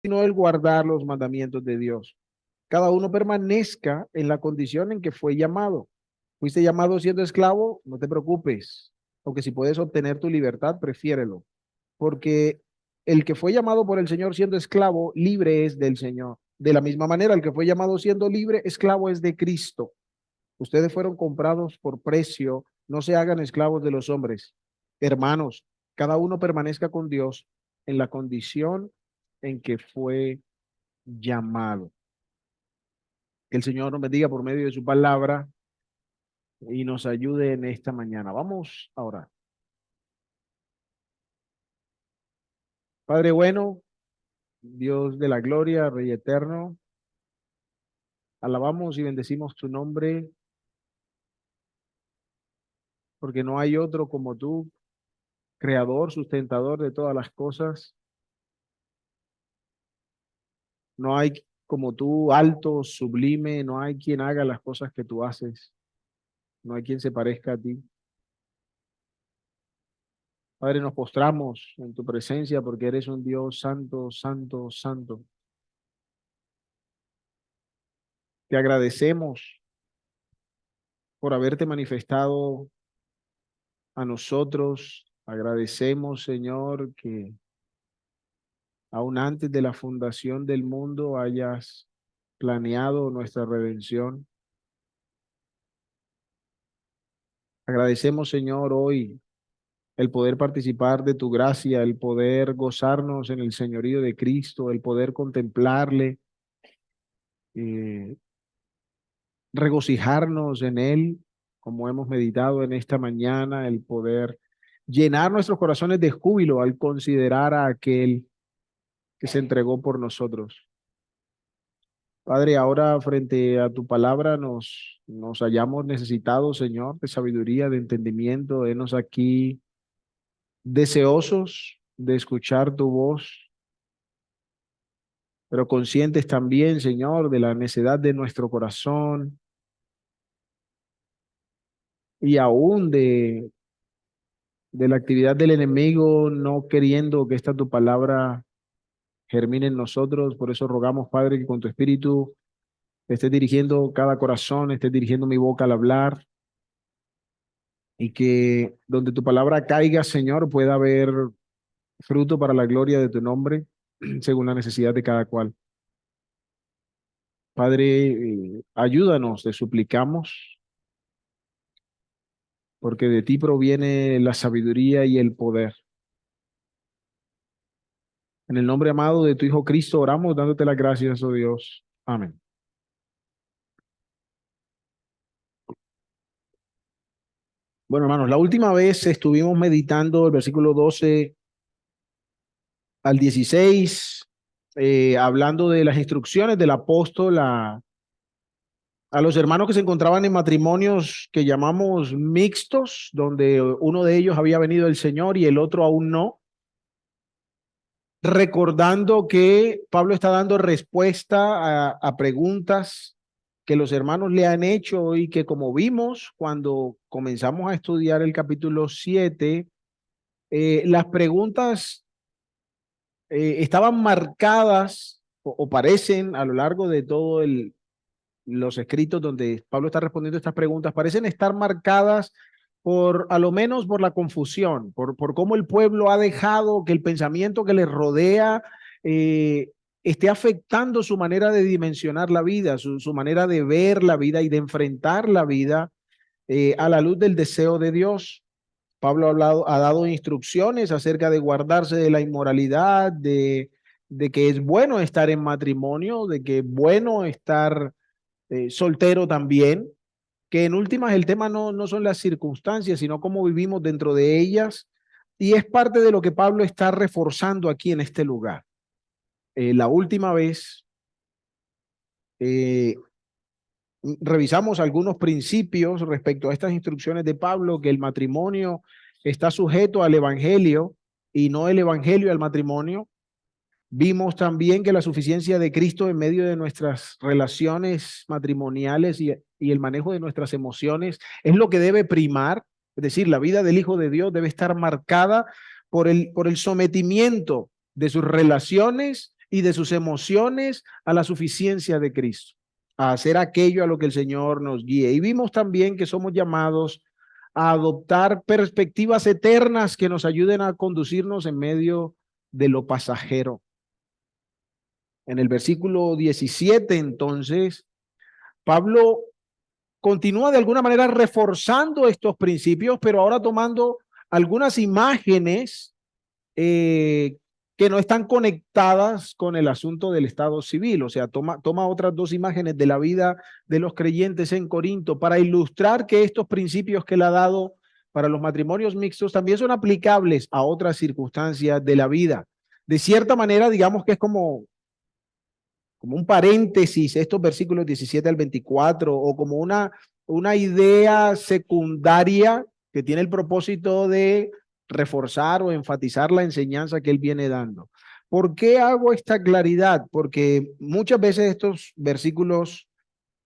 sino el guardar los mandamientos de Dios. Cada uno permanezca en la condición en que fue llamado. Fuiste llamado siendo esclavo, no te preocupes. Aunque si puedes obtener tu libertad, prefiérelo. Porque el que fue llamado por el Señor siendo esclavo, libre es del Señor. De la misma manera, el que fue llamado siendo libre, esclavo es de Cristo. Ustedes fueron comprados por precio, no se hagan esclavos de los hombres. Hermanos, cada uno permanezca con Dios en la condición en que fue llamado. Que el Señor nos bendiga por medio de su palabra y nos ayude en esta mañana. Vamos a orar. Padre bueno, Dios de la gloria, Rey eterno, alabamos y bendecimos tu nombre, porque no hay otro como tú, creador, sustentador de todas las cosas. No hay como tú, alto, sublime, no hay quien haga las cosas que tú haces, no hay quien se parezca a ti. Padre, nos postramos en tu presencia porque eres un Dios santo, santo, santo. Te agradecemos por haberte manifestado a nosotros. Agradecemos, Señor, que aún antes de la fundación del mundo hayas planeado nuestra redención. Agradecemos, Señor, hoy el poder participar de tu gracia, el poder gozarnos en el señorío de Cristo, el poder contemplarle, eh, regocijarnos en él, como hemos meditado en esta mañana, el poder llenar nuestros corazones de júbilo al considerar a aquel que se entregó por nosotros. Padre, ahora frente a tu palabra nos hallamos necesitados, Señor, de sabiduría, de entendimiento. Denos aquí deseosos de escuchar tu voz, pero conscientes también, Señor, de la necedad de nuestro corazón y aún de la actividad del enemigo, no queriendo que esta tu palabra germine en nosotros. Por eso rogamos, Padre, que con tu espíritu estés dirigiendo cada corazón, estés dirigiendo mi boca al hablar, y que donde tu palabra caiga, Señor, pueda haber fruto para la gloria de tu nombre, según la necesidad de cada cual. Padre, ayúdanos, te suplicamos, porque de ti proviene la sabiduría y el poder. En el nombre amado de tu Hijo Cristo oramos, dándote las gracias, oh Dios. Amén. Bueno, hermanos, la última vez estuvimos meditando el versículo 12 al 16, hablando de las instrucciones del apóstol a los hermanos que se encontraban en matrimonios que llamamos mixtos, donde uno de ellos había venido el Señor y el otro aún no, recordando que Pablo está dando respuesta a preguntas que los hermanos le han hecho y que, como vimos cuando comenzamos a estudiar el capítulo 7, las preguntas estaban marcadas o parecen a lo largo de todo los escritos donde Pablo está respondiendo estas preguntas, parecen estar marcadas por, a lo menos por la confusión, por cómo el pueblo ha dejado que el pensamiento que les rodea esté afectando su manera de dimensionar la vida, su manera de ver la vida y de enfrentar la vida a la luz del deseo de Dios. Pablo ha dado instrucciones acerca de guardarse de la inmoralidad, de que es bueno estar en matrimonio, de que es bueno estar soltero también, que en últimas el tema no son las circunstancias, sino cómo vivimos dentro de ellas, y es parte de lo que Pablo está reforzando aquí en este lugar. La última vez eh, revisamos algunos principios respecto a estas instrucciones de Pablo, que el matrimonio está sujeto al evangelio y no el evangelio al matrimonio. Vimos también que la suficiencia de Cristo en medio de nuestras relaciones matrimoniales y el manejo de nuestras emociones es lo que debe primar, es decir, la vida del Hijo de Dios debe estar marcada por el sometimiento de sus relaciones y de sus emociones a la suficiencia de Cristo, a hacer aquello a lo que el Señor nos guíe. Y vimos también que somos llamados a adoptar perspectivas eternas que nos ayuden a conducirnos en medio de lo pasajero. En el versículo 17, entonces, Pablo continúa de alguna manera reforzando estos principios, pero ahora tomando algunas imágenes que no están conectadas con el asunto del estado civil. O sea, toma otras dos imágenes de la vida de los creyentes en Corinto para ilustrar que estos principios que él ha dado para los matrimonios mixtos también son aplicables a otras circunstancias de la vida. De cierta manera, digamos que es como un paréntesis, estos versículos 17 al 24, o como una idea secundaria que tiene el propósito de reforzar o enfatizar la enseñanza que él viene dando. ¿Por qué hago esta claridad? Porque muchas veces estos versículos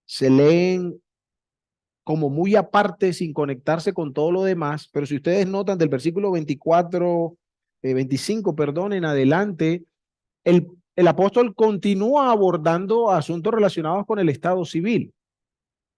se leen como muy aparte, sin conectarse con todo lo demás, pero si ustedes notan del versículo 25, perdón, en adelante, el apóstol continúa abordando asuntos relacionados con el estado civil.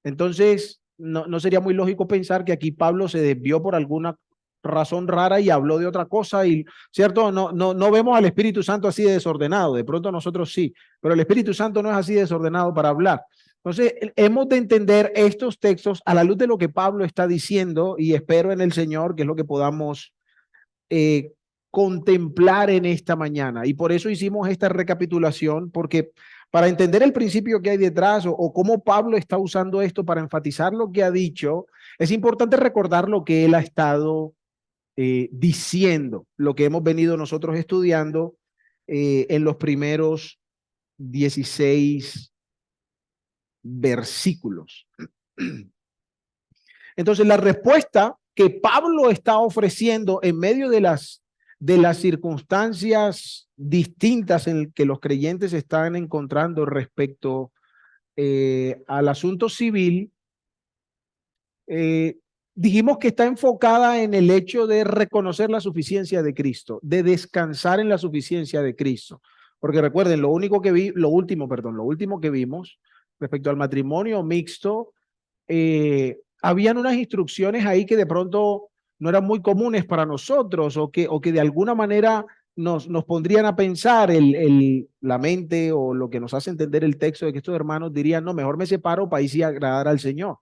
Entonces, no sería muy lógico pensar que aquí Pablo se desvió por alguna razón rara y habló de otra cosa, y cierto, no vemos al Espíritu Santo así de desordenado. De pronto nosotros sí, pero el Espíritu Santo no es así desordenado para hablar. Entonces, hemos de entender estos textos a la luz de lo que Pablo está diciendo, y espero en el Señor que es lo que podamos eh, contemplar en esta mañana. Y por eso hicimos esta recapitulación, porque para entender el principio que hay detrás, o cómo Pablo está usando esto para enfatizar lo que ha dicho, es importante recordar lo que él ha estado diciendo, lo que hemos venido nosotros estudiando en los primeros 16 versículos. Entonces, la respuesta que Pablo está ofreciendo en medio de las circunstancias distintas en que los creyentes están encontrando respecto al asunto civil, eh, dijimos que está enfocada en el hecho de reconocer la suficiencia de Cristo, de descansar en la suficiencia de Cristo. Porque recuerden, lo último que vimos respecto al matrimonio mixto, habían unas instrucciones ahí que de pronto no eran muy comunes para nosotros, o que de alguna manera nos pondrían a pensar la mente, o lo que nos hace entender el texto, de que estos hermanos dirían, no, mejor me separo para ahí sí agradar al Señor.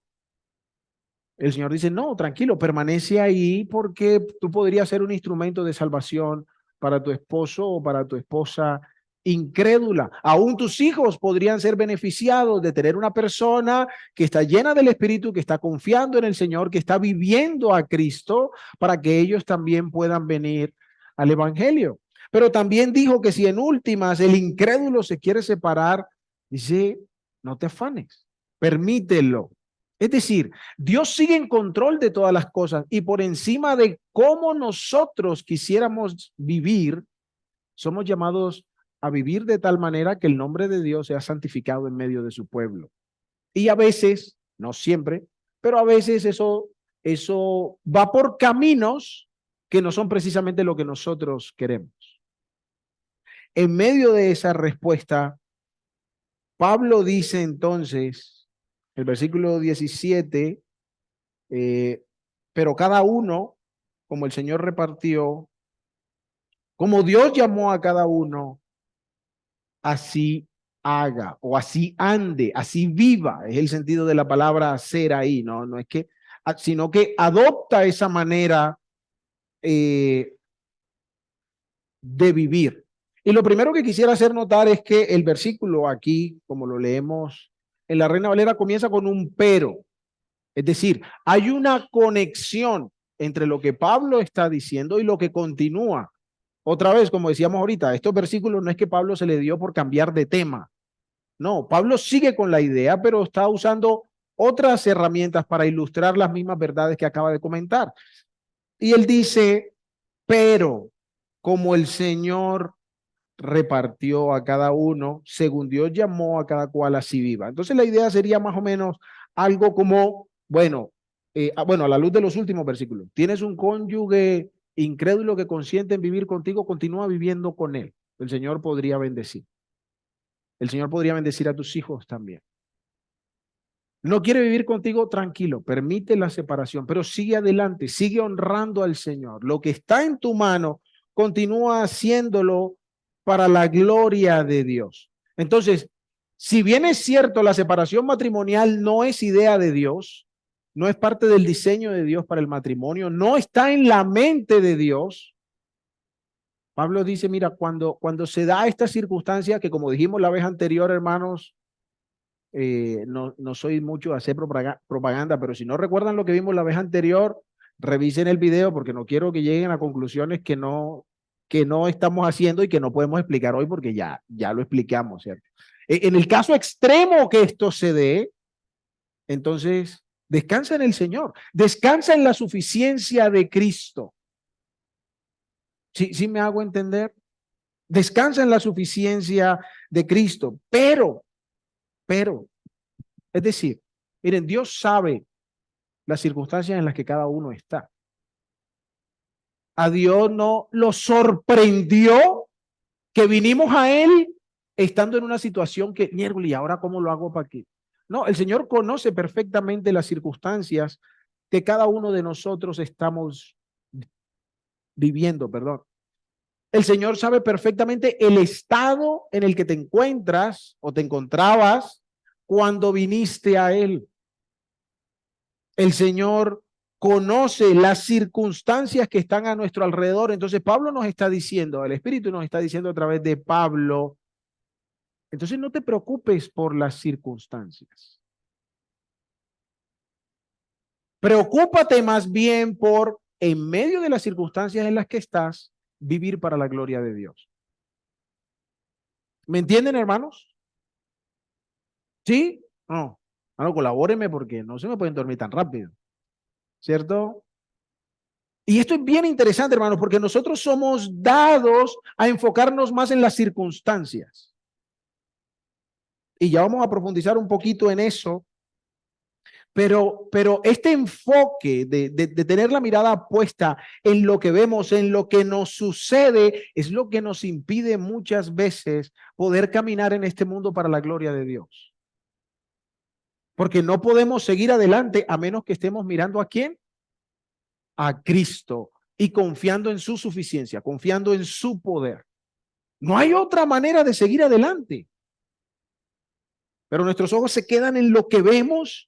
El Señor dice, no, tranquilo, permanece ahí, porque tú podrías ser un instrumento de salvación para tu esposo o para tu esposa incrédula. Aún tus hijos podrían ser beneficiados de tener una persona que está llena del Espíritu, que está confiando en el Señor, que está viviendo a Cristo, para que ellos también puedan venir al Evangelio. Pero también dijo que si en últimas el incrédulo se quiere separar, dice, no te afanes, permítelo. Es decir, Dios sigue en control de todas las cosas, y por encima de cómo nosotros quisiéramos vivir, somos llamados a vivir de tal manera que el nombre de Dios sea santificado en medio de su pueblo. Y a veces, no siempre, pero a veces eso va por caminos que no son precisamente lo que nosotros queremos. En medio de esa respuesta, Pablo dice entonces, el versículo 17, pero cada uno, como el Señor repartió, como Dios llamó a cada uno, así haga, o así ande, así viva. Es el sentido de la palabra ser ahí, no es que, sino que adopta esa manera eh, de vivir. Y lo primero que quisiera hacer notar es que el versículo aquí, como lo leemos en la Reina Valera, comienza con un pero. Es decir, hay una conexión entre lo que Pablo está diciendo y lo que continúa. Otra vez, como decíamos ahorita, estos versículos no es que Pablo se le dio por cambiar de tema. No, Pablo sigue con la idea, pero está usando otras herramientas para ilustrar las mismas verdades que acaba de comentar. Y él dice, pero como el Señor repartió a cada uno, según Dios llamó a cada cual, así viva. Entonces la idea sería más o menos algo como, bueno, a la luz de los últimos versículos, tienes un cónyuge incrédulo que consiente en vivir contigo, continúa viviendo con él. El Señor podría bendecir. El Señor podría bendecir a tus hijos también. No quiere vivir contigo tranquilo, permite la separación, pero sigue adelante, sigue honrando al Señor. Lo que está en tu mano, continúa haciéndolo para la gloria de Dios. Entonces, si bien es cierto, la separación matrimonial no es idea de Dios, no es parte del diseño de Dios para el matrimonio, no está en la mente de Dios. Pablo dice, mira, cuando se da esta circunstancia que como dijimos la vez anterior, hermanos, no soy mucho de hacer propaganda, pero si no recuerdan lo que vimos la vez anterior, revisen el video porque no quiero que lleguen a conclusiones que no estamos haciendo y que no podemos explicar hoy porque ya lo explicamos, ¿cierto? En el caso extremo que esto se dé, entonces descansa en el Señor, descansa en la suficiencia de Cristo. ¿Sí me hago entender? Descansa en la suficiencia de Cristo, pero, es decir, miren, Dios sabe las circunstancias en las que cada uno está. A Dios no lo sorprendió que vinimos a Él estando en una situación que, miércoles, ¿y ahora cómo lo hago para qué? No, el Señor conoce perfectamente las circunstancias que cada uno de nosotros estamos viviendo, perdón. El Señor sabe perfectamente el estado en el que te encuentras o te encontrabas cuando viniste a Él. El Señor conoce las circunstancias que están a nuestro alrededor. Entonces Pablo nos está diciendo, el Espíritu nos está diciendo a través de Pablo, entonces no te preocupes por las circunstancias. Preocúpate más bien por, en medio de las circunstancias en las que estás, vivir para la gloria de Dios. ¿Me entienden, hermanos? ¿Sí? No. Bueno, colabórenme porque no se me pueden dormir tan rápido, ¿cierto? Y esto es bien interesante, hermanos, porque nosotros somos dados a enfocarnos más en las circunstancias. Y ya vamos a profundizar un poquito en eso. Pero este enfoque de tener la mirada puesta en lo que vemos, en lo que nos sucede, es lo que nos impide muchas veces poder caminar en este mundo para la gloria de Dios. Porque no podemos seguir adelante a menos que estemos mirando ¿a quién? A Cristo y confiando en su suficiencia, confiando en su poder. No hay otra manera de seguir adelante. Pero nuestros ojos se quedan en lo que vemos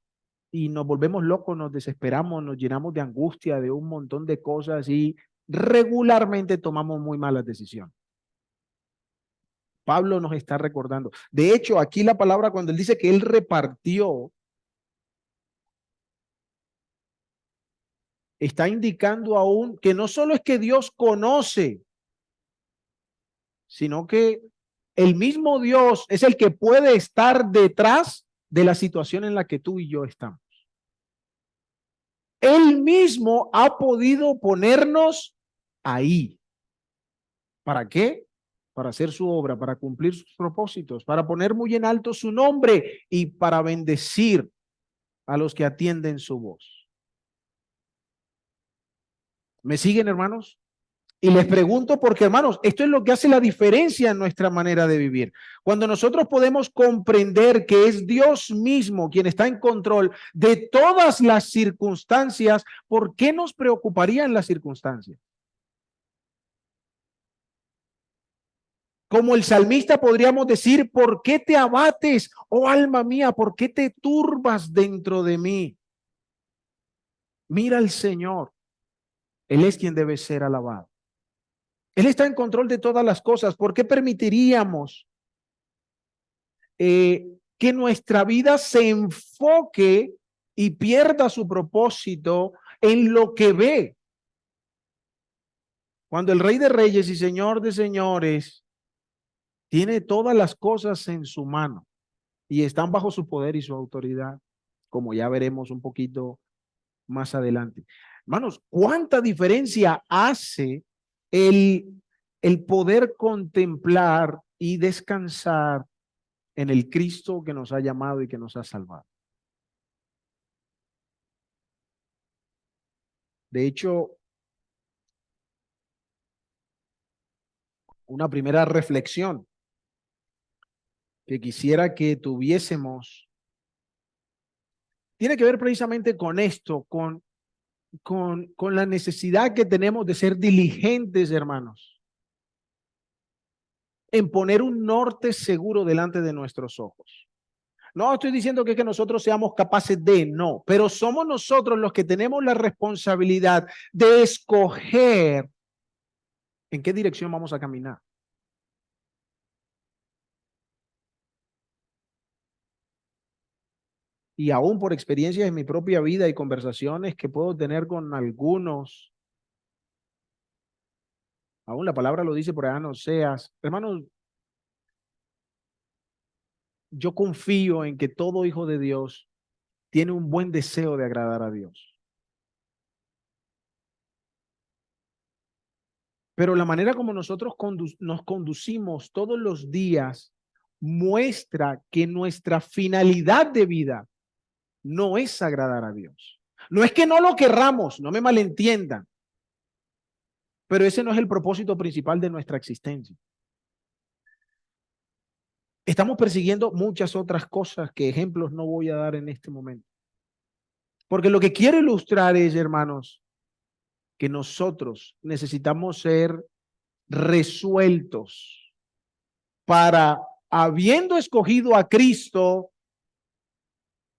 y nos volvemos locos, nos desesperamos, nos llenamos de angustia, de un montón de cosas y regularmente tomamos muy malas decisiones. Pablo nos está recordando. De hecho, aquí la palabra cuando él dice que él repartió, está indicando aún que no solo es que Dios conoce, sino que el mismo Dios es el que puede estar detrás de la situación en la que tú y yo estamos. Él mismo ha podido ponernos ahí. ¿Para qué? Para hacer su obra, para cumplir sus propósitos, para poner muy en alto su nombre y para bendecir a los que atienden su voz. ¿Me siguen, hermanos? Y les pregunto porque, hermanos, esto es lo que hace la diferencia en nuestra manera de vivir. Cuando nosotros podemos comprender que es Dios mismo quien está en control de todas las circunstancias, ¿por qué nos preocuparían las circunstancias? Como el salmista podríamos decir, ¿por qué te abates, oh alma mía? ¿Por qué te turbas dentro de mí? Mira al Señor. Él es quien debe ser alabado. Él está en control de todas las cosas. ¿Por qué permitiríamos que nuestra vida se enfoque y pierda su propósito en lo que ve? Cuando el Rey de Reyes y Señor de Señores tiene todas las cosas en su mano y están bajo su poder y su autoridad, como ya veremos un poquito más adelante. Hermanos, ¿cuánta diferencia hace el poder contemplar y descansar en el Cristo que nos ha llamado y que nos ha salvado? De hecho, una primera reflexión que quisiera que tuviésemos, tiene que ver precisamente con esto, con la necesidad que tenemos de ser diligentes, hermanos, en poner un norte seguro delante de nuestros ojos. No estoy diciendo que nosotros seamos capaces de, no, pero somos nosotros los que tenemos la responsabilidad de escoger en qué dirección vamos a caminar. Y aún por experiencias en mi propia vida y conversaciones que puedo tener con algunos, aún la palabra lo dice por allá, no seas, hermanos, yo confío en que todo hijo de Dios tiene un buen deseo de agradar a Dios. Pero la manera como nosotros nos conducimos todos los días muestra que nuestra finalidad de vida no es agradar a Dios. No es que no lo querramos, no me malentiendan, pero ese no es el propósito principal de nuestra existencia. Estamos persiguiendo muchas otras cosas que ejemplos no voy a dar en este momento. Porque lo que quiero ilustrar es, hermanos, que nosotros necesitamos ser resueltos para, habiendo escogido a Cristo,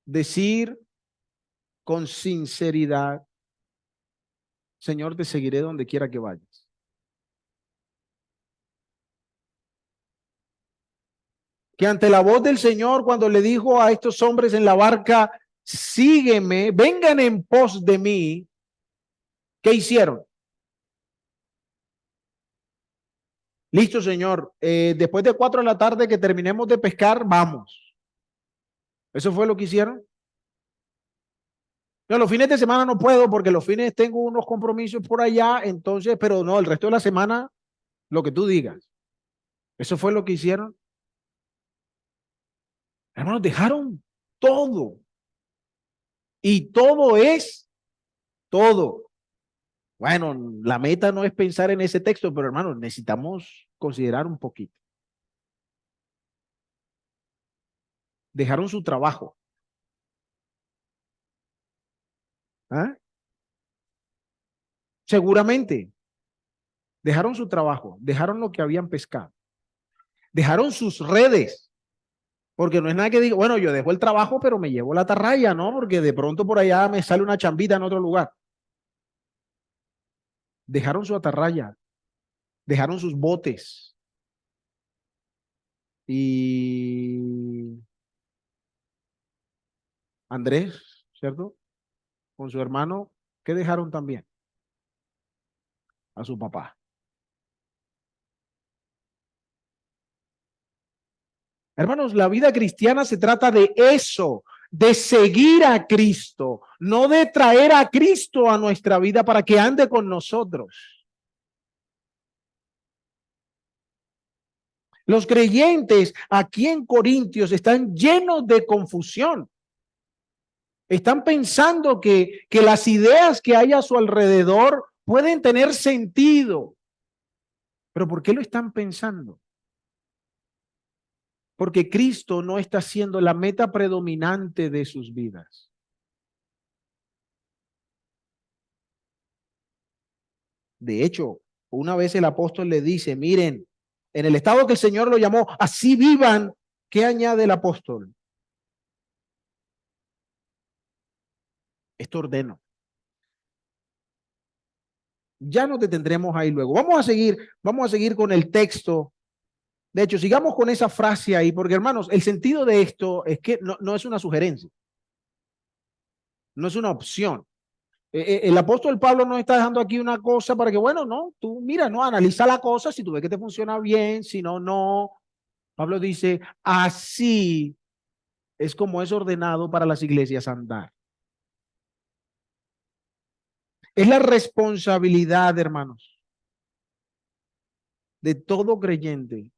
decir con sinceridad, Señor, te seguiré donde quiera que vayas. Que ante la voz del Señor, cuando le dijo a estos hombres en la barca, sígueme, vengan en pos de mí, ¿qué hicieron? Listo, Señor, después de 4 de la tarde que terminemos de pescar, vamos. ¿Eso fue lo que hicieron? No, los fines de semana no puedo porque los fines tengo unos compromisos por allá, entonces, pero no, el resto de la semana, lo que tú digas. ¿Eso fue lo que hicieron? Hermanos, dejaron todo. Y todo es todo. Bueno, la meta no es pensar en ese texto, pero hermanos, necesitamos considerar un poquito. Dejaron su trabajo. ¿Ah? Seguramente. Dejaron su trabajo, dejaron lo que habían pescado, dejaron sus redes, porque no es nada que diga, bueno, yo dejo el trabajo, pero me llevo la atarraya, ¿no? Porque de pronto por allá me sale una chambita en otro lugar. Dejaron su atarraya, dejaron sus botes y Andrés, ¿cierto? Con su hermano, ¿qué dejaron también? A su papá. Hermanos, la vida cristiana se trata de eso, de seguir a Cristo, no de traer a Cristo a nuestra vida para que ande con nosotros. Los creyentes aquí en Corintios están llenos de confusión. Están pensando que las ideas que hay a su alrededor pueden tener sentido. ¿Pero por qué lo están pensando? Porque Cristo no está siendo la meta predominante de sus vidas. De hecho, una vez el apóstol le dice, miren, en el estado que el Señor lo llamó, así vivan. ¿Qué añade el apóstol? Esto ordeno. Ya nos detendremos ahí luego. Vamos a seguir con el texto. De hecho, sigamos con esa frase ahí, porque hermanos, el sentido de esto es que no es una sugerencia, no es una opción. El apóstol Pablo nos está dejando aquí una cosa para que, bueno, no, tú mira, no, analiza la cosa, si tú ves que te funciona bien, si no, no. Pablo dice, así es como es ordenado para las iglesias andar. Es la responsabilidad, hermanos, de todo creyente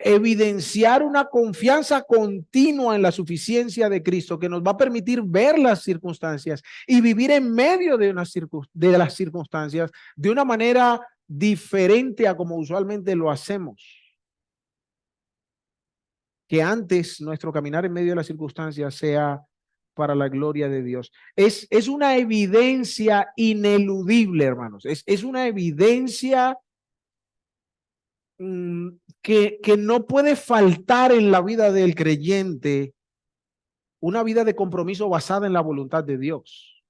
evidenciar una confianza continua en la suficiencia de Cristo que nos va a permitir ver las circunstancias y vivir en medio de las circunstancias de una manera diferente a como usualmente lo hacemos. Que antes nuestro caminar en medio de las circunstancias sea para la gloria de Dios. Es una evidencia ineludible, hermanos. Es una evidencia que no puede faltar en la vida del creyente, una vida de compromiso basada en la voluntad de Dios.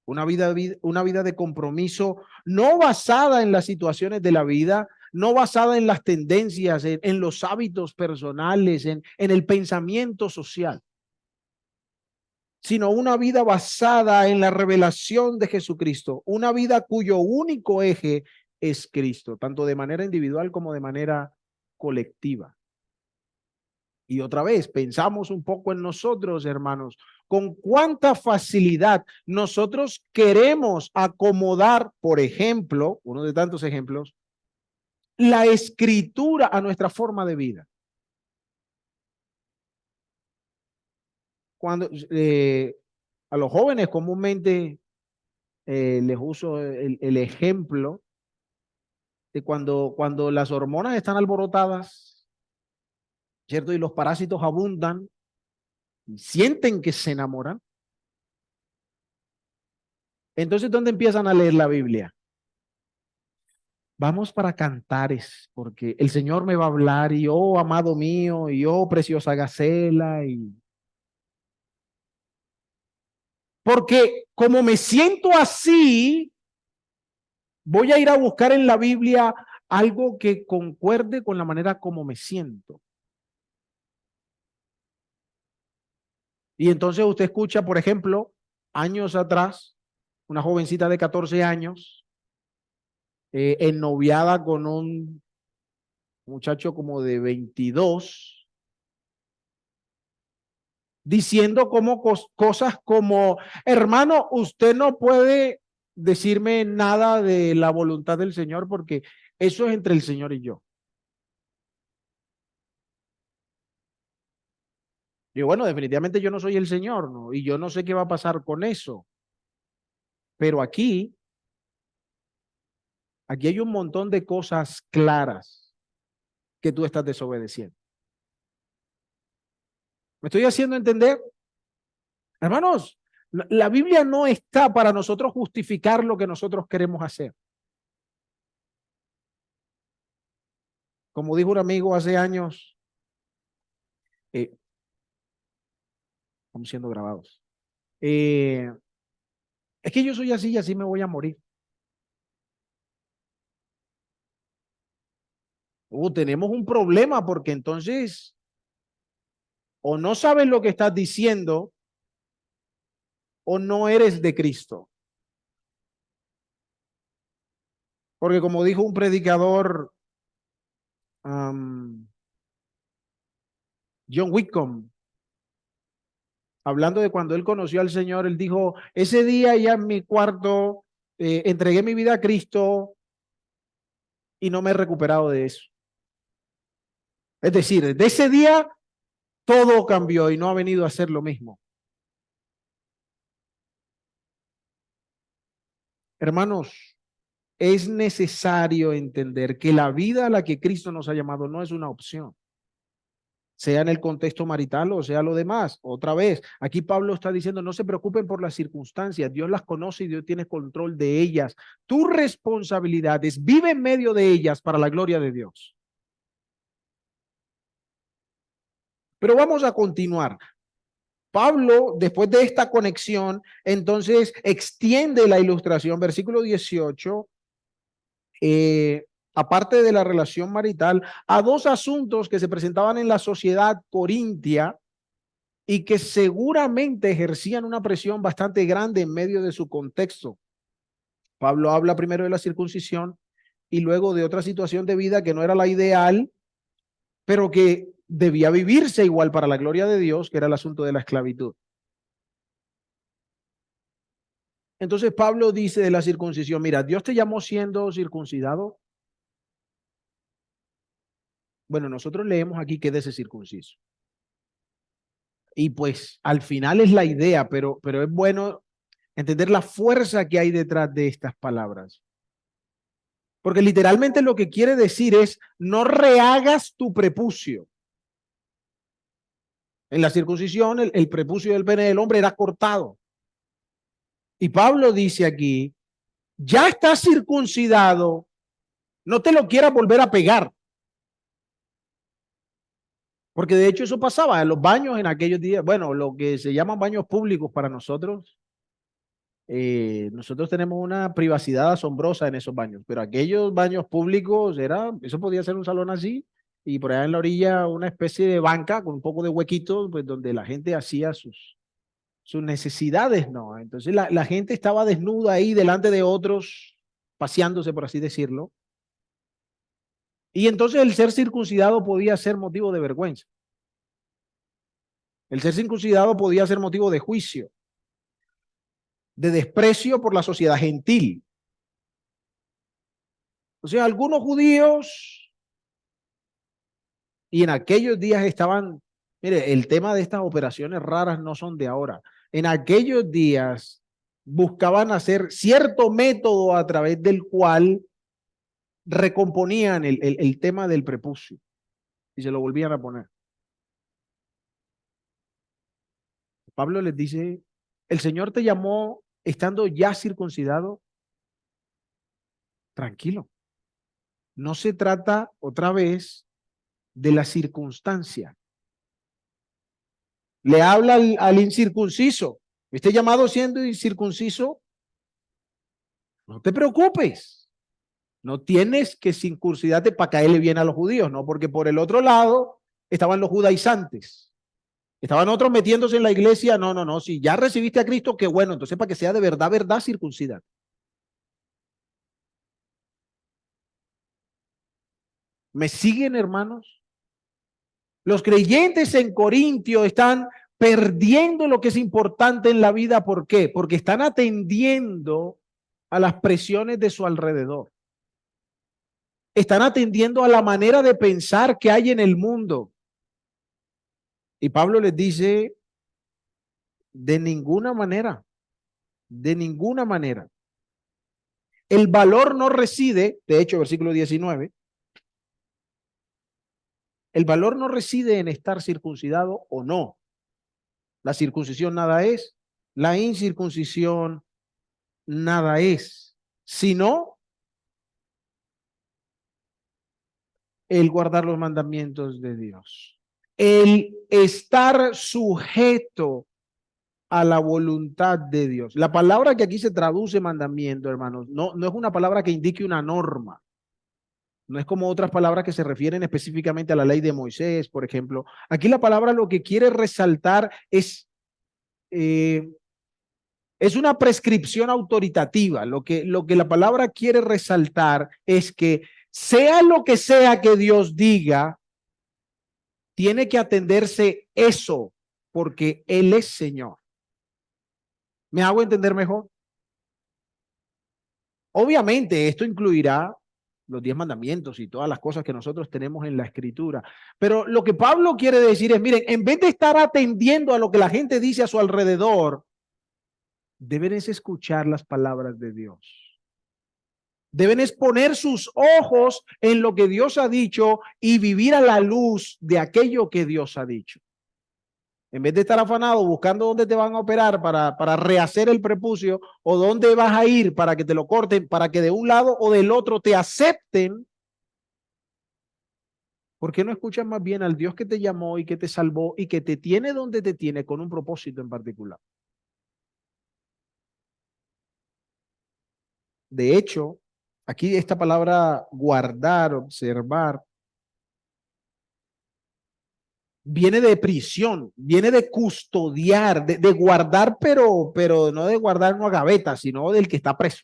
Una vida de compromiso no basada en las situaciones de la vida, no basada en las tendencias, en los hábitos personales, en el pensamiento social, sino una vida basada en la revelación de Jesucristo, una vida cuyo único eje es Cristo, tanto de manera individual como de manera colectiva. Y otra vez, pensamos un poco en nosotros, hermanos, con cuánta facilidad nosotros queremos acomodar, por ejemplo, uno de tantos ejemplos, la escritura a nuestra forma de vida. Cuando a los jóvenes comúnmente les uso el ejemplo de cuando las hormonas están alborotadas, ¿cierto? Y los parásitos abundan, y sienten que se enamoran. Entonces, ¿dónde empiezan a leer la Biblia? Vamos para Cantares, porque el Señor me va a hablar y oh, amado mío, y oh, preciosa Gacela, y porque como me siento así, voy a ir a buscar en la Biblia algo que concuerde con la manera como me siento. Y entonces usted escucha, por ejemplo, años atrás, una jovencita de 14 años, ennoviada con un muchacho como de 22, diciendo como cosas como, hermano, usted no puede decirme nada de la voluntad del Señor porque eso es entre el Señor y yo. Y bueno, definitivamente yo no soy el Señor, ¿no? Y yo no sé qué va a pasar con eso. Pero aquí hay un montón de cosas claras que tú estás desobedeciendo. ¿Me estoy haciendo entender? Hermanos, la Biblia no está para nosotros justificar lo que nosotros queremos hacer. Como dijo un amigo hace años, eh, estamos siendo grabados. Es que yo soy así y así me voy a morir. Tenemos un problema porque entonces o no sabes lo que estás diciendo o no eres de Cristo. Porque como dijo un predicador, John Whitcomb, hablando de cuando él conoció al Señor, él dijo, ese día ya en mi cuarto entregué mi vida a Cristo y no me he recuperado de eso. Es decir, desde ese día todo cambió y no ha venido a ser lo mismo. Hermanos, es necesario entender que la vida a la que Cristo nos ha llamado no es una opción, sea en el contexto marital o sea lo demás. Otra vez, aquí Pablo está diciendo, no se preocupen por las circunstancias, Dios las conoce y Dios tiene control de ellas. Tu responsabilidad es vive en medio de ellas para la gloria de Dios. Pero vamos a continuar. Pablo, después de esta conexión, entonces extiende la ilustración, versículo 18, aparte de la relación marital, a dos asuntos que se presentaban en la sociedad corintia y que seguramente ejercían una presión bastante grande en medio de su contexto. Pablo habla primero de la circuncisión y luego de otra situación de vida que no era la ideal, pero que debía vivirse igual para la gloria de Dios, que era el asunto de la esclavitud. Entonces Pablo dice de la circuncisión, mira, Dios te llamó siendo circuncidado. Bueno, nosotros leemos aquí que es de ese circunciso. Y pues al final es la idea, pero es bueno entender la fuerza que hay detrás de estas palabras. Porque literalmente lo que quiere decir es, no rehagas tu prepucio. En la circuncisión, el prepucio del pene del hombre era cortado. Y Pablo dice aquí, ya estás circuncidado, no te lo quieras volver a pegar. Porque de hecho eso pasaba en los baños en aquellos días, bueno, lo que se llaman baños públicos para nosotros. Nosotros tenemos una privacidad asombrosa en esos baños, pero aquellos baños públicos eso podía ser un salón así y por allá en la orilla una especie de banca con un poco de huequitos, pues donde la gente hacía sus necesidades, ¿no? Entonces la gente estaba desnuda ahí delante de otros, paseándose, por así decirlo. Y entonces el ser circuncidado podía ser motivo de vergüenza. El ser circuncidado podía ser motivo de juicio, de desprecio por la sociedad gentil. O sea, algunos judíos, y en aquellos días estaban, mire, el tema de estas operaciones raras no son de ahora. En aquellos días buscaban hacer cierto método a través del cual recomponían el tema del prepucio y se lo volvían a poner. Pablo les dice, el Señor te llamó estando ya circuncidado, tranquilo. No se trata otra vez de la circunstancia. Le habla al incircunciso. Este llamado siendo incircunciso, no te preocupes. No tienes que circuncidarte para caerle bien a los judíos, ¿no? Porque por el otro lado estaban los judaizantes. Estaban otros metiéndose en la iglesia. No, no, no. Si ya recibiste a Cristo, qué bueno. Entonces, para que sea de verdad, verdad, circuncidar. ¿Me siguen, hermanos? Los creyentes en Corintio están perdiendo lo que es importante en la vida. ¿Por qué? Porque están atendiendo a las presiones de su alrededor. Están atendiendo a la manera de pensar que hay en el mundo. Y Pablo les dice, de ninguna manera. El valor no reside, de hecho, versículo 19, el valor no reside en estar circuncidado o no. La circuncisión nada es, la incircuncisión nada es, sino el guardar los mandamientos de Dios. El estar sujeto a la voluntad de Dios. La palabra que aquí se traduce mandamiento, hermanos, no es una palabra que indique una norma. No es como otras palabras que se refieren específicamente a la ley de Moisés, por ejemplo. Aquí la palabra lo que quiere resaltar es una prescripción autoritativa. Lo que la palabra quiere resaltar es que sea lo que sea que Dios diga, tiene que atenderse eso, porque Él es Señor. ¿Me hago entender mejor? Obviamente, esto incluirá los 10 mandamientos y todas las cosas que nosotros tenemos en la escritura. Pero lo que Pablo quiere decir es, miren, en vez de estar atendiendo a lo que la gente dice a su alrededor, deben es escuchar las palabras de Dios. Deben es poner sus ojos en lo que Dios ha dicho y vivir a la luz de aquello que Dios ha dicho. En vez de estar afanado buscando dónde te van a operar para rehacer el prepucio o dónde vas a ir para que te lo corten, para que de un lado o del otro te acepten, ¿por qué no escuchas más bien al Dios que te llamó y que te salvó y que te tiene donde te tiene con un propósito en particular? De hecho, aquí esta palabra guardar, observar, viene de prisión, viene de custodiar, de guardar, pero no de guardar en una gaveta, sino del que está preso.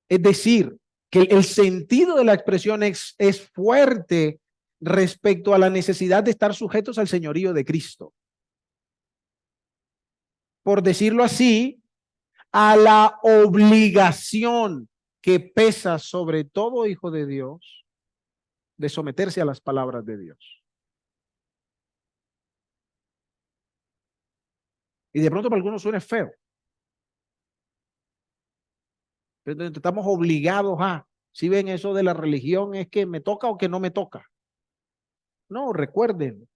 Es decir, que el sentido de la expresión es fuerte respecto a la necesidad de estar sujetos al señorío de Cristo. Por decirlo así, a la obligación que pesa sobre todo hijo de Dios de someterse a las palabras de Dios. Y de pronto para algunos suena feo. Pero entonces estamos obligados a, si ven eso de la religión, es que me toca o que no me toca. No, recuerden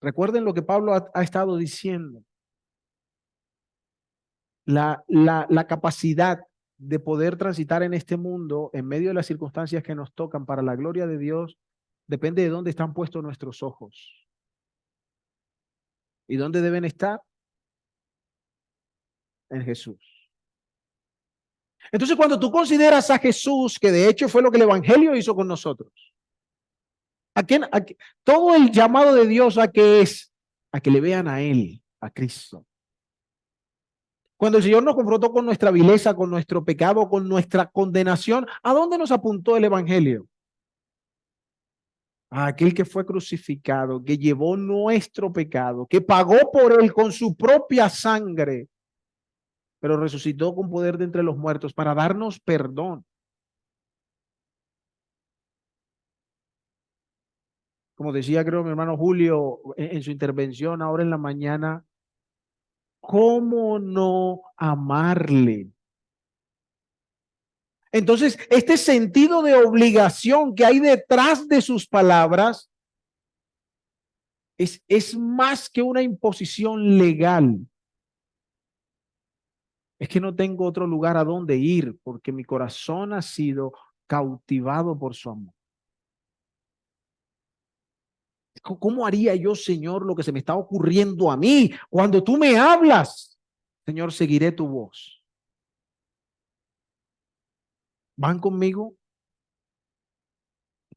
lo que Pablo ha estado diciendo. La capacidad de poder transitar en este mundo en medio de las circunstancias que nos tocan para la gloria de Dios depende de dónde están puestos nuestros ojos. ¿Y dónde deben estar? En Jesús. Entonces, cuando tú consideras a Jesús, que de hecho fue lo que el Evangelio hizo con nosotros, todo el llamado de Dios a que es, a que le vean a Él, a Cristo. Cuando el Señor nos confrontó con nuestra vileza, con nuestro pecado, con nuestra condenación, ¿a dónde nos apuntó el Evangelio? A aquel que fue crucificado, que llevó nuestro pecado, que pagó por él con su propia sangre, pero resucitó con poder de entre los muertos para darnos perdón. Como decía, creo, mi hermano Julio en su intervención ahora en la mañana, ¿cómo no amarle? Entonces, este sentido de obligación que hay detrás de sus palabras es más que una imposición legal. Es que no tengo otro lugar a donde ir porque mi corazón ha sido cautivado por su amor. ¿Cómo haría yo, Señor, lo que se me está ocurriendo a mí? Cuando tú me hablas, Señor, seguiré tu voz. ¿Van conmigo?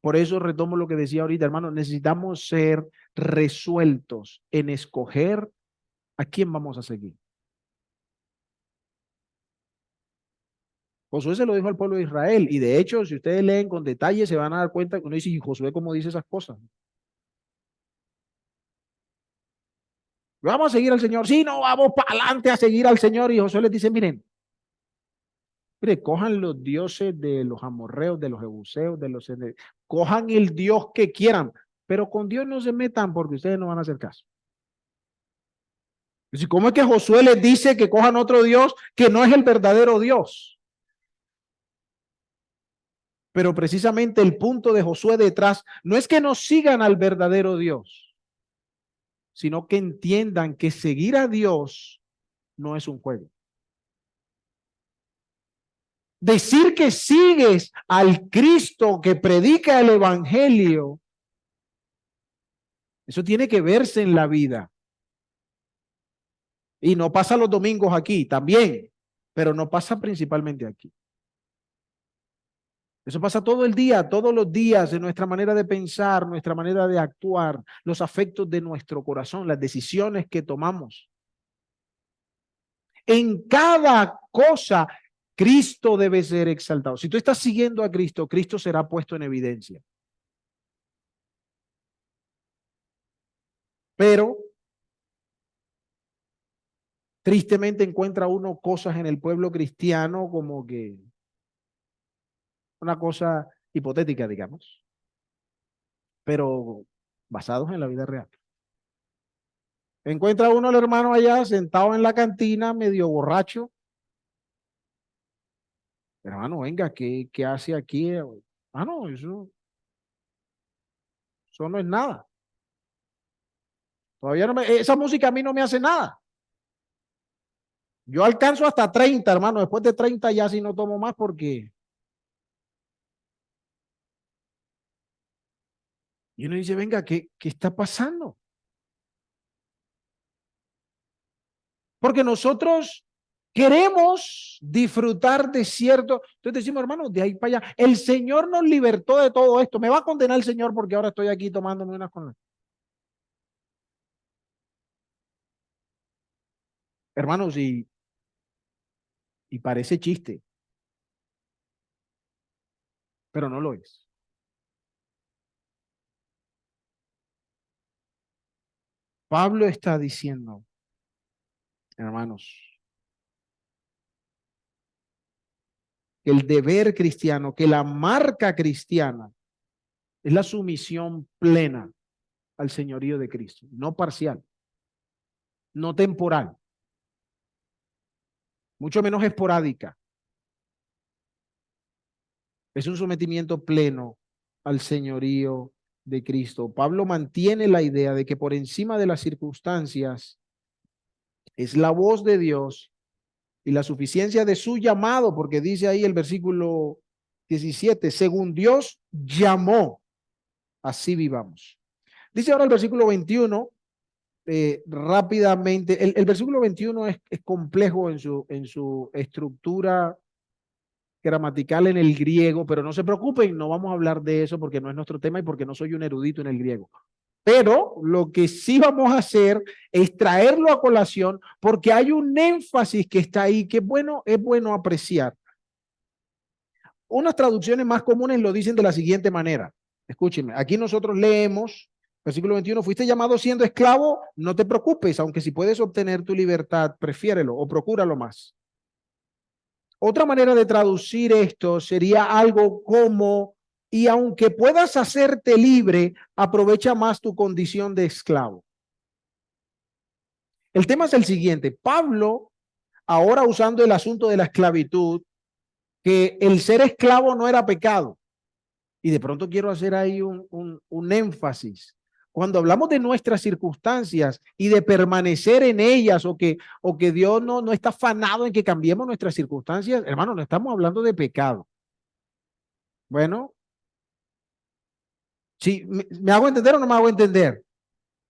Por eso retomo lo que decía ahorita, hermano, necesitamos ser resueltos en escoger a quién vamos a seguir. Josué se lo dijo al pueblo de Israel y de hecho, si ustedes leen con detalle, se van a dar cuenta que uno dice, ¿y Josué cómo dice esas cosas? Vamos a seguir al Señor. Sí, no, vamos para adelante a seguir al Señor. Y Josué les dice, mire, cojan los dioses de los amorreos, de los jebuseos, cojan el Dios que quieran, pero con Dios no se metan porque ustedes no van a hacer caso. ¿Cómo es que Josué les dice que cojan otro Dios que no es el verdadero Dios? Pero precisamente el punto de Josué detrás no es que no sigan al verdadero Dios, sino que entiendan que seguir a Dios no es un juego. Decir que sigues al Cristo que predica el Evangelio, eso tiene que verse en la vida. Y no pasa los domingos aquí, también, pero no pasa principalmente aquí. Eso pasa todo el día, todos los días, en nuestra manera de pensar, nuestra manera de actuar, los afectos de nuestro corazón, las decisiones que tomamos. En cada cosa, Cristo debe ser exaltado. Si tú estás siguiendo a Cristo, Cristo será puesto en evidencia. Pero tristemente encuentra uno cosas en el pueblo cristiano como que una cosa hipotética, digamos, pero basados en la vida real. Encuentra uno al hermano allá sentado en la cantina, medio borracho. Hermano, venga, ¿qué hace aquí? Ah, no, eso no es nada. Todavía no esa música a mí no me hace nada. Yo alcanzo hasta 30, hermano. Después de 30 ya si no tomo más porque... Y uno dice, venga, ¿qué está pasando? Porque nosotros queremos disfrutar de cierto. Entonces decimos, hermano, de ahí para allá. El Señor nos libertó de todo esto. Me va a condenar el Señor porque ahora estoy aquí tomándome unas con... Hermanos, y parece chiste, pero no lo es. Pablo está diciendo, hermanos, que el deber cristiano, que la marca cristiana es la sumisión plena al señorío de Cristo, no parcial, no temporal, mucho menos esporádica. Es un sometimiento pleno al señorío de Cristo. Pablo mantiene la idea de que por encima de las circunstancias es la voz de Dios y la suficiencia de su llamado, porque dice ahí el versículo 17, según Dios llamó, así vivamos. Dice ahora el versículo 21, rápidamente, el versículo 21 es complejo en su estructura gramatical en el griego, pero no se preocupen, no vamos a hablar de eso porque no es nuestro tema y porque no soy un erudito en el griego. Pero lo que sí vamos a hacer es traerlo a colación porque hay un énfasis que está ahí que es bueno apreciar. Unas traducciones más comunes lo dicen de la siguiente manera. Escúchenme, aquí nosotros leemos, versículo 21, fuiste llamado siendo esclavo, no te preocupes, aunque si puedes obtener tu libertad, prefiérelo o procúralo más. Otra manera de traducir esto sería algo como, y aunque puedas hacerte libre, aprovecha más tu condición de esclavo. El tema es el siguiente. Pablo, ahora usando el asunto de la esclavitud, que el ser esclavo no era pecado. Y de pronto quiero hacer ahí un énfasis. Cuando hablamos de nuestras circunstancias y de permanecer en ellas o que Dios no está afanado en que cambiemos nuestras circunstancias, hermano, no estamos hablando de pecado. Bueno, sí, ¿me hago entender o no me hago entender?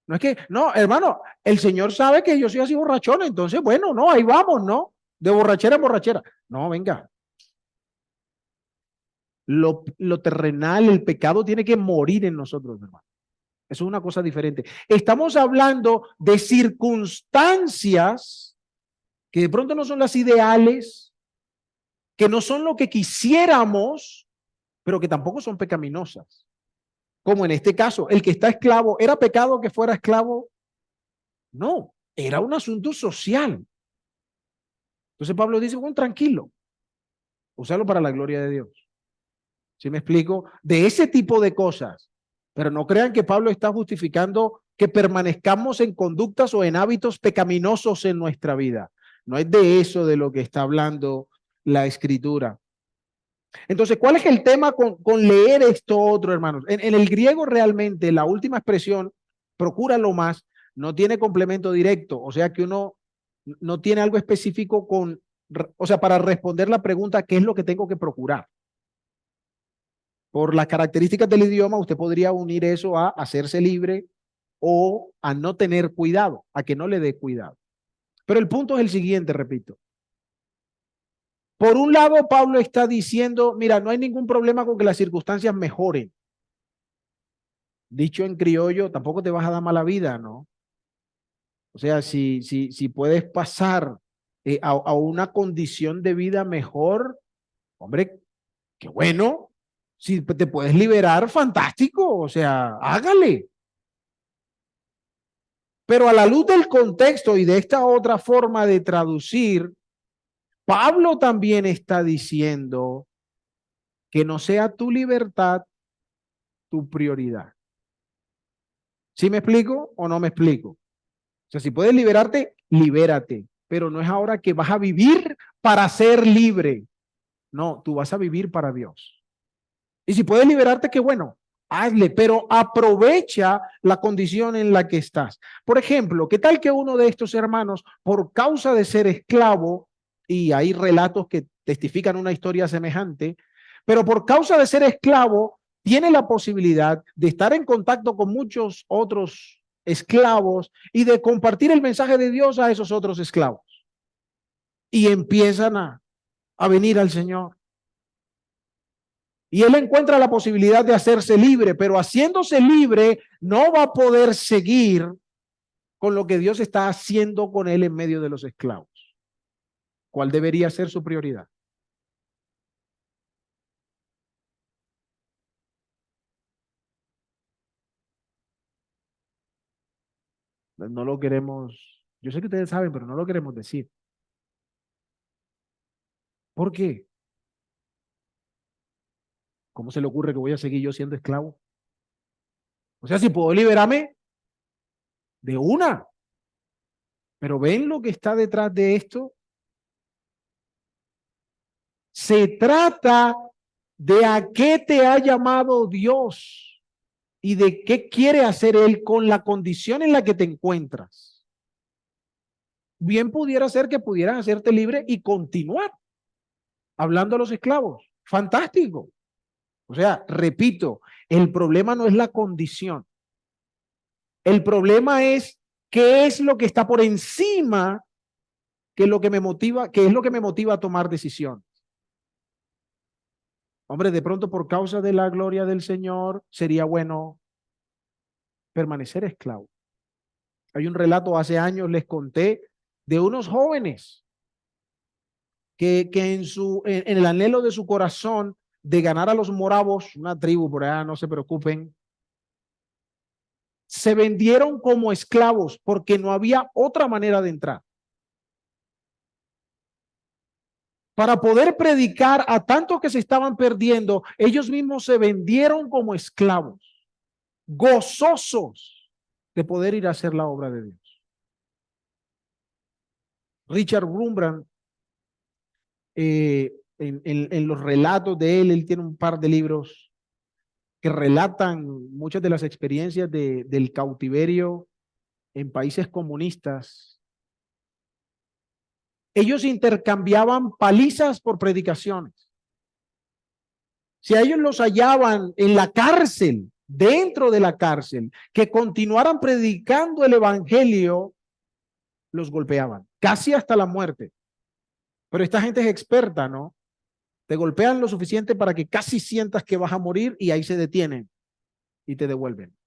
No es que, no, hermano, el Señor sabe que yo soy así borrachón, entonces, bueno, no, ahí vamos, ¿no? De borrachera en borrachera. No, venga. Lo terrenal, el pecado tiene que morir en nosotros, hermano. Eso es una cosa diferente. Estamos hablando de circunstancias que de pronto no son las ideales, que no son lo que quisiéramos, pero que tampoco son pecaminosas. Como en este caso, el que está esclavo, ¿era pecado que fuera esclavo? No, era un asunto social. Entonces Pablo dice, bueno, tranquilo, úsalo para la gloria de Dios. ¿Sí me explico? De ese tipo de cosas. Pero no crean que Pablo está justificando que permanezcamos en conductas o en hábitos pecaminosos en nuestra vida. No es de eso de lo que está hablando la escritura. Entonces, ¿cuál es el tema con leer esto otro, hermanos? En el griego realmente la última expresión, procúralo más, no tiene complemento directo, o sea que uno no tiene algo específico o sea, para responder la pregunta, ¿qué es lo que tengo que procurar? Por las características del idioma, usted podría unir eso a hacerse libre o a no tener cuidado, a que no le dé cuidado. Pero el punto es el siguiente, repito. Por un lado, Pablo está diciendo, mira, no hay ningún problema con que las circunstancias mejoren. Dicho en criollo, tampoco te vas a dar mala vida, ¿no? O sea, si puedes pasar a una condición de vida mejor, hombre, qué bueno. Si te puedes liberar, fantástico. O sea, hágale. Pero a la luz del contexto y de esta otra forma de traducir, Pablo también está diciendo que no sea tu libertad tu prioridad. ¿Sí me explico o no me explico? O sea, si puedes liberarte, libérate, pero no es ahora que vas a vivir para ser libre. No, tú vas a vivir para Dios. Y si puedes liberarte, qué bueno, hazle, pero aprovecha la condición en la que estás. Por ejemplo, ¿qué tal que uno de estos hermanos, por causa de ser esclavo, y hay relatos que testifican una historia semejante, pero por causa de ser esclavo, tiene la posibilidad de estar en contacto con muchos otros esclavos y de compartir el mensaje de Dios a esos otros esclavos? Y empiezan a venir al Señor. Y él encuentra la posibilidad de hacerse libre, pero haciéndose libre no va a poder seguir con lo que Dios está haciendo con él en medio de los esclavos. ¿Cuál debería ser su prioridad? No lo queremos, yo sé que ustedes saben, pero no lo queremos decir. ¿Por qué? ¿Cómo se le ocurre que voy a seguir yo siendo esclavo? O sea, si puedo liberarme de una, pero ven lo que está detrás de esto. Se trata de a qué te ha llamado Dios y de qué quiere hacer Él con la condición en la que te encuentras. Bien pudiera ser que pudieras hacerte libre y continuar hablando a los esclavos. Fantástico. O sea, repito, el problema no es la condición. El problema es qué es lo que está por encima que es lo que me motiva, que es lo que me motiva a tomar decisión. Hombre, de pronto por causa de la gloria del Señor sería bueno permanecer esclavo. Hay un relato, hace años les conté, de unos jóvenes que en el anhelo de su corazón de ganar a los moravos, una tribu por allá, no se preocupen, se vendieron como esclavos porque no había otra manera de entrar. Para poder predicar a tantos que se estaban perdiendo, ellos mismos se vendieron como esclavos, gozosos de poder ir a hacer la obra de Dios. Richard Wurmbrand, en los relatos de él tiene un par de libros que relatan muchas de las experiencias del cautiverio en países comunistas. Ellos intercambiaban palizas por predicaciones. Si a ellos los hallaban en la cárcel, dentro de la cárcel, que continuaran predicando el evangelio, los golpeaban, casi hasta la muerte. Pero esta gente es experta, ¿no? Te golpean lo suficiente para que casi sientas que vas a morir y ahí se detienen y te devuelven.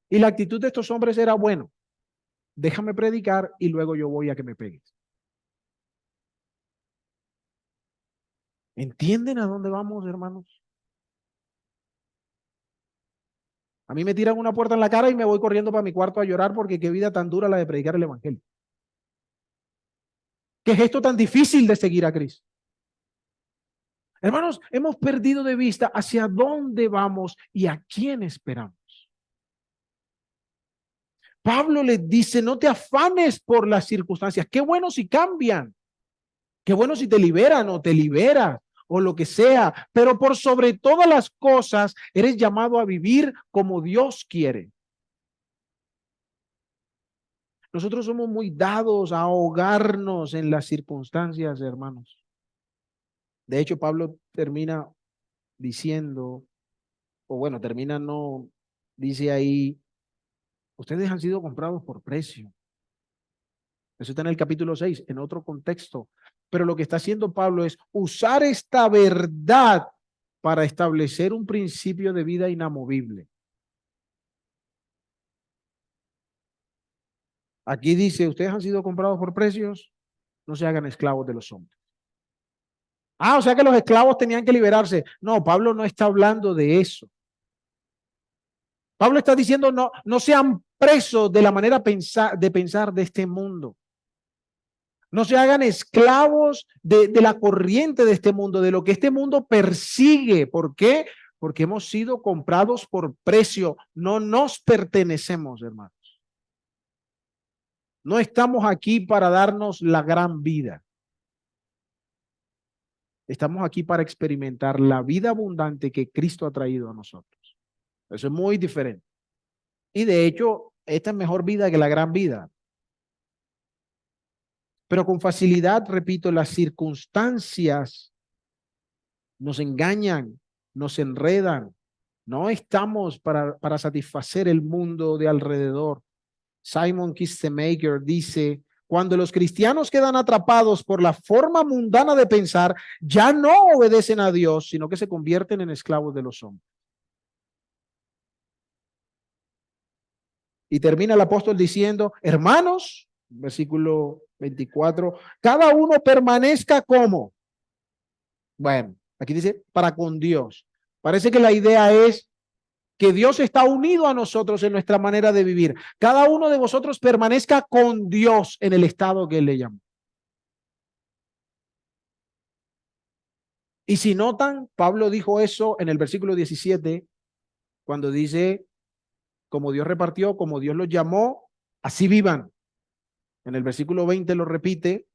Y la actitud de estos hombres era, bueno, déjame predicar y luego yo voy a que me pegues. ¿Entienden a dónde vamos, hermanos? A mí me tiran una puerta en la cara y me voy corriendo para mi cuarto a llorar porque qué vida tan dura la de predicar el evangelio. ¿Qué es esto tan difícil de seguir a Cristo? Hermanos, hemos perdido de vista hacia dónde vamos y a quién esperamos. Pablo les dice, no te afanes por las circunstancias. Qué bueno si cambian. Qué bueno si te liberan o te liberas o lo que sea. Pero por sobre todas las cosas, eres llamado a vivir como Dios quiere. Nosotros somos muy dados a ahogarnos en las circunstancias, hermanos. De hecho, Pablo termina diciendo, o bueno, termina no, dice ahí, ustedes han sido comprados por precio. Eso está en el capítulo 6, en otro contexto. Pero lo que está haciendo Pablo es usar esta verdad para establecer un principio de vida inamovible. Aquí dice, ustedes han sido comprados por precios, no se hagan esclavos de los hombres. Ah, o sea que los esclavos tenían que liberarse. No, Pablo no está hablando de eso. Pablo está diciendo, no sean presos de la manera de pensar de este mundo. No se hagan esclavos de la corriente de este mundo, de lo que este mundo persigue. ¿Por qué? Porque hemos sido comprados por precio. No nos pertenecemos, hermanos. No estamos aquí para darnos la gran vida. Estamos aquí para experimentar la vida abundante que Cristo ha traído a nosotros. Eso es muy diferente. Y de hecho, esta es mejor vida que la gran vida. Pero con facilidad, repito, las circunstancias nos engañan, nos enredan. No estamos para satisfacer el mundo de alrededor. Simon Kistemaker dice, cuando los cristianos quedan atrapados por la forma mundana de pensar, ya no obedecen a Dios, sino que se convierten en esclavos de los hombres. Y termina el apóstol diciendo, hermanos, versículo 24, cada uno permanezca como. Bueno, aquí dice, para con Dios. Parece que la idea es que Dios está unido a nosotros en nuestra manera de vivir. Cada uno de vosotros permanezca con Dios en el estado que Él le llamó. Y si notan, Pablo dijo eso en el versículo 17, cuando dice, como Dios repartió, como Dios los llamó, así vivan. En el versículo 20 lo repite,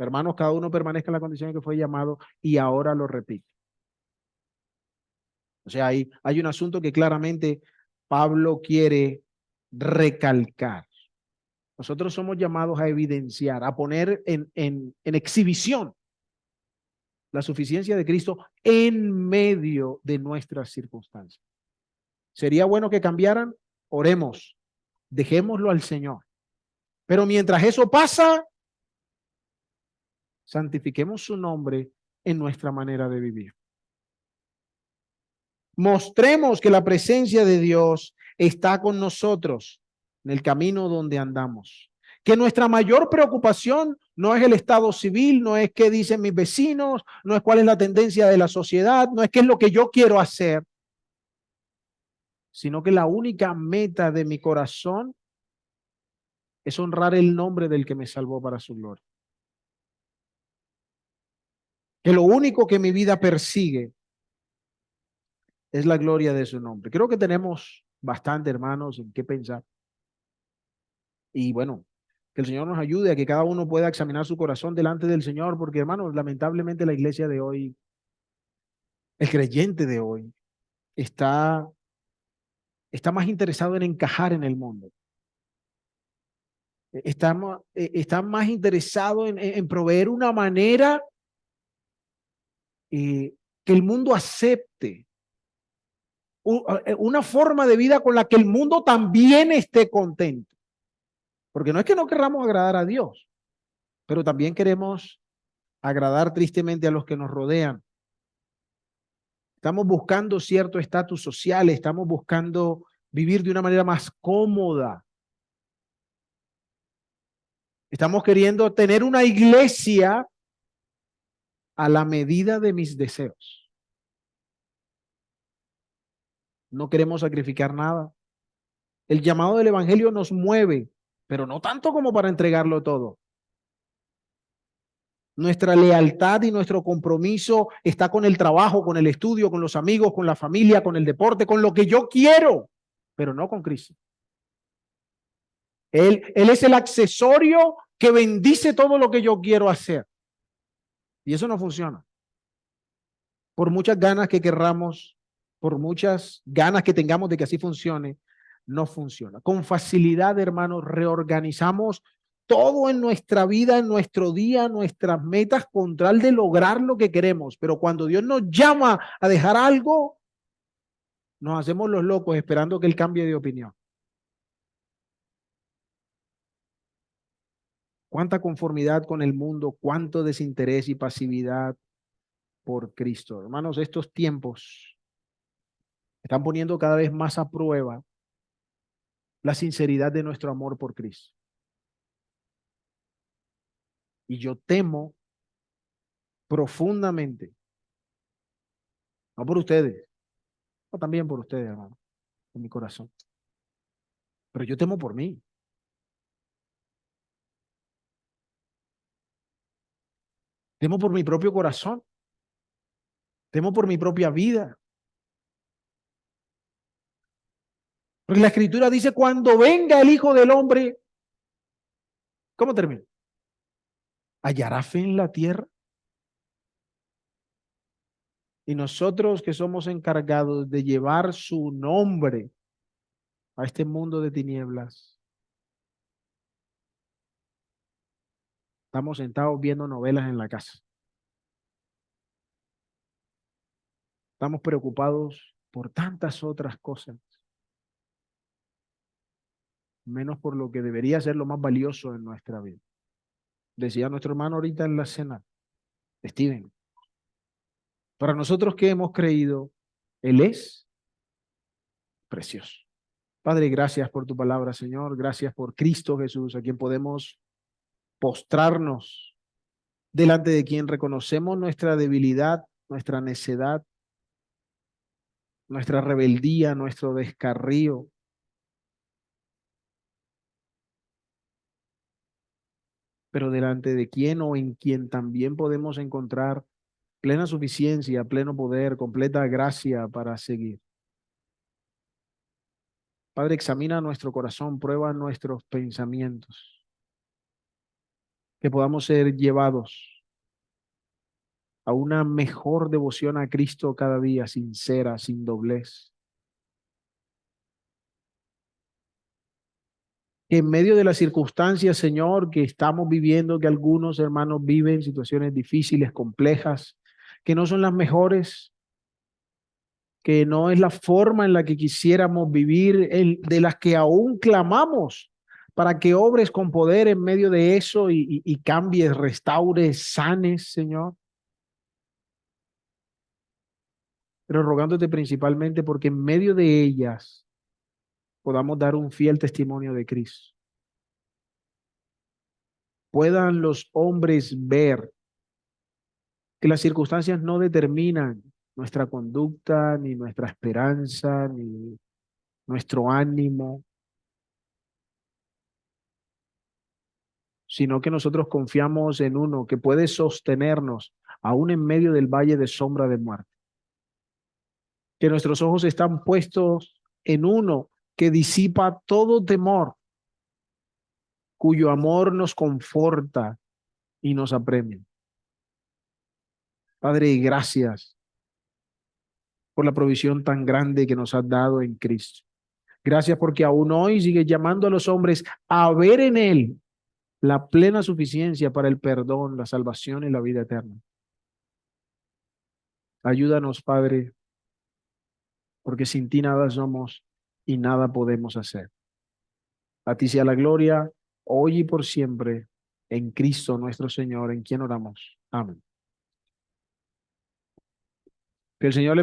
Hermanos, cada uno permanezca en la condición en que fue llamado y ahora lo repite. O sea, hay un asunto que claramente Pablo quiere recalcar. Nosotros somos llamados a evidenciar, a poner en exhibición la suficiencia de Cristo en medio de nuestras circunstancias. ¿Sería bueno que cambiaran? Oremos, dejémoslo al Señor. Pero mientras eso pasa, santifiquemos su nombre en nuestra manera de vivir. Mostremos que la presencia de Dios está con nosotros en el camino donde andamos. Que nuestra mayor preocupación no es el estado civil, no es qué dicen mis vecinos, no es cuál es la tendencia de la sociedad, no es qué es lo que yo quiero hacer, sino que la única meta de mi corazón es honrar el nombre del que me salvó para su gloria. Que lo único que mi vida persigue es la gloria de su nombre. Creo que tenemos bastante, hermanos, en qué pensar. Y bueno, que el Señor nos ayude a que cada uno pueda examinar su corazón delante del Señor, porque hermanos, lamentablemente la iglesia de hoy, el creyente de hoy, está, está más interesado en encajar en el mundo. Está más interesado en proveer una manera que el mundo acepte, una forma de vida con la que el mundo también esté contento. Porque no es que no querramos agradar a Dios, pero también queremos agradar tristemente a los que nos rodean. Estamos buscando cierto estatus social, estamos buscando vivir de una manera más cómoda. Estamos queriendo tener una iglesia a la medida de mis deseos. No queremos sacrificar nada. El llamado del evangelio nos mueve, pero no tanto como para entregarlo todo. Nuestra lealtad y nuestro compromiso está con el trabajo, con el estudio, con los amigos, con la familia, con el deporte, con lo que yo quiero, pero no con Cristo. Él es el accesorio que bendice todo lo que yo quiero hacer. Y eso no funciona. Por muchas ganas que querramos, por muchas ganas que tengamos de que así funcione, no funciona. Con facilidad, hermanos, reorganizamos todo en nuestra vida, en nuestro día, nuestras metas con tal de lograr lo que queremos. Pero cuando Dios nos llama a dejar algo, nos hacemos los locos esperando que Él cambie de opinión. Cuánta conformidad con el mundo, cuánto desinterés y pasividad por Cristo. Hermanos, estos tiempos están poniendo cada vez más a prueba la sinceridad de nuestro amor por Cristo. Y yo temo profundamente, no por ustedes, no también por ustedes, hermano, en mi corazón, pero yo temo por mí. Temo por mi propio corazón, temo por mi propia vida. Porque la Escritura dice, cuando venga el Hijo del Hombre, ¿cómo termina? ¿Hallará fe en la tierra? Y nosotros que somos encargados de llevar su nombre a este mundo de tinieblas, estamos sentados viendo novelas en la casa. Estamos preocupados por tantas otras cosas, menos por lo que debería ser lo más valioso en nuestra vida. Decía nuestro hermano ahorita en la cena, Steven, para nosotros que hemos creído, Él es precioso. Padre, gracias por tu palabra, Señor. Gracias por Cristo Jesús, a quien podemos postrarnos, delante de quien reconocemos nuestra debilidad, nuestra necedad, nuestra rebeldía, nuestro descarrío. Pero delante de quien o en quien también podemos encontrar plena suficiencia, pleno poder, completa gracia para seguir. Padre, examina nuestro corazón, prueba nuestros pensamientos. que podamos ser llevados a una mejor devoción a Cristo cada día, sincera, sin doblez. Que en medio de las circunstancias, Señor, que estamos viviendo, que algunos hermanos viven situaciones difíciles, complejas, que no son las mejores, que no es la forma en la que quisiéramos vivir, de las que aún clamamos, para que obres con poder en medio de eso y cambies, restaures, sanes, Señor. Pero rogándote principalmente porque en medio de ellas podamos dar un fiel testimonio de Cristo. Puedan los hombres ver que las circunstancias no determinan nuestra conducta, ni nuestra esperanza, ni nuestro ánimo, sino que nosotros confiamos en uno que puede sostenernos aún en medio del valle de sombra de muerte. Que nuestros ojos están puestos en uno que disipa todo temor, cuyo amor nos conforta y nos apremia. Padre, gracias por la provisión tan grande que nos has dado en Cristo. Gracias porque aún hoy sigues llamando a los hombres a ver en Él la plena suficiencia para el perdón, la salvación y la vida eterna. Ayúdanos, Padre, porque sin ti nada somos y nada podemos hacer. A ti sea la gloria, hoy y por siempre, en Cristo nuestro Señor, en quien oramos. Amén. Que el Señor le